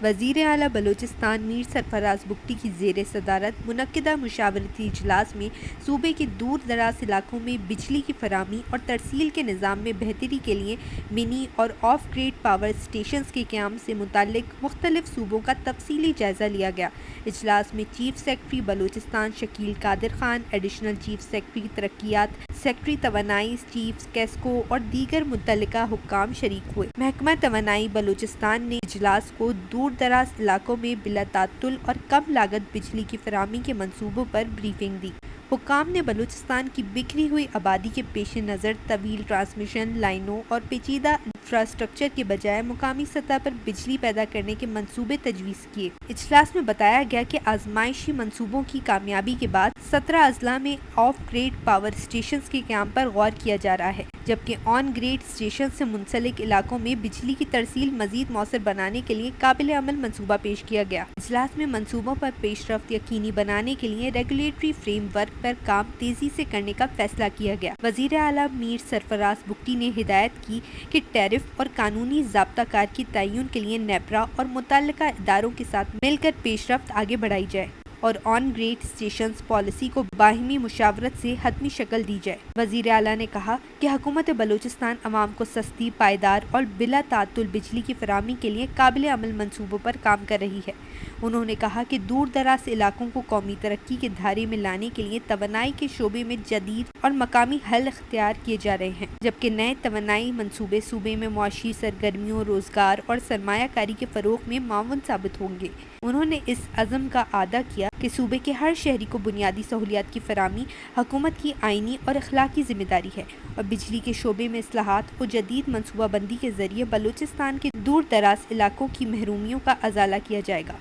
وزیر اعلیٰ بلوچستان میر سرفراز بگٹی کی زیر صدارت منعقدہ مشاورتی اجلاس میں صوبے کے دور دراز علاقوں میں بجلی کی فراہمی اور ترسیل کے نظام میں بہتری کے لیے منی اور آف گریڈ پاور اسٹیشنز کے قیام سے متعلق مختلف صوبوں کا تفصیلی جائزہ لیا گیا۔ اجلاس میں chief secretary Balochistan Shakeel Qadir Khan, additional chief secretary ترقیات، سیکرٹری توانائی، چیف کیسکو اور دیگر متعلقہ حکام شریک ہوئے۔ محکمہ توانائی بلوچستان نے اجلاس کو دور دراز علاقوں میں بلا تعطل اور کم لاگت بجلی کی فراہمی کے منصوبوں پر بریفنگ دی۔ حکام نے بلوچستان کی بکھری ہوئی آبادی کے پیش نظر طویل ٹرانسمیشن لائنوں اور پیچیدہ انفراسٹرکچر کے بجائے مقامی سطح پر بجلی پیدا کرنے کے منصوبے تجویز کیے۔ اجلاس میں بتایا گیا کہ آزمائشی منصوبوں کی کامیابی کے بعد 17 اضلاع میں آف گریڈ پاور اسٹیشنز کے قیام پر غور کیا جا رہا ہے، جبکہ آن گریڈ اسٹیشن سے منسلک علاقوں میں بجلی کی ترسیل مزید مؤثر بنانے کے لیے قابل عمل منصوبہ پیش کیا گیا۔ اجلاس میں منصوبوں پر پیش رفت یقینی بنانے کے لیے ریگولیٹری فریم ورک پر کام تیزی سے کرنے کا فیصلہ کیا گیا۔ وزیر اعلیٰ میر سرفراز بگٹی نے ہدایت کی کہ ٹیرف اور قانونی ضابطہ کار کی تعین کے لیے نیپرا اور متعلقہ اداروں کے ساتھ مل کر پیش رفت آگے بڑھائی جائے اور آن گریڈ اسٹیشنز پالیسی کو باہمی مشاورت سے حتمی شکل دی جائے۔ وزیر اعلیٰ نے کہا کہ حکومت بلوچستان عوام کو سستی، پائیدار اور بلا تعطل بجلی کی فراہمی کے لیے قابل عمل منصوبوں پر کام کر رہی ہے۔ انہوں نے کہا کہ دور دراز علاقوں کو قومی ترقی کے دھارے میں لانے کے لیے توانائی کے شعبے میں جدید اور مقامی حل اختیار کیے جا رہے ہیں، جبکہ نئے توانائی منصوبے صوبے میں معاشی سرگرمیوں، روزگار اور سرمایہ کاری کے فروغ میں معاون ثابت ہوں گے۔ انہوں نے اس عزم کا اعادہ کیا کہ صوبے کے ہر شہری کو بنیادی سہولیات کی فراہمی حکومت کی آئینی اور اخلاقی ذمہ داری ہے اور بجلی کے شعبے میں اصلاحات و جدید منصوبہ بندی کے ذریعے بلوچستان کے دور دراز علاقوں کی محرومیوں کا ازالہ کیا جائے گا۔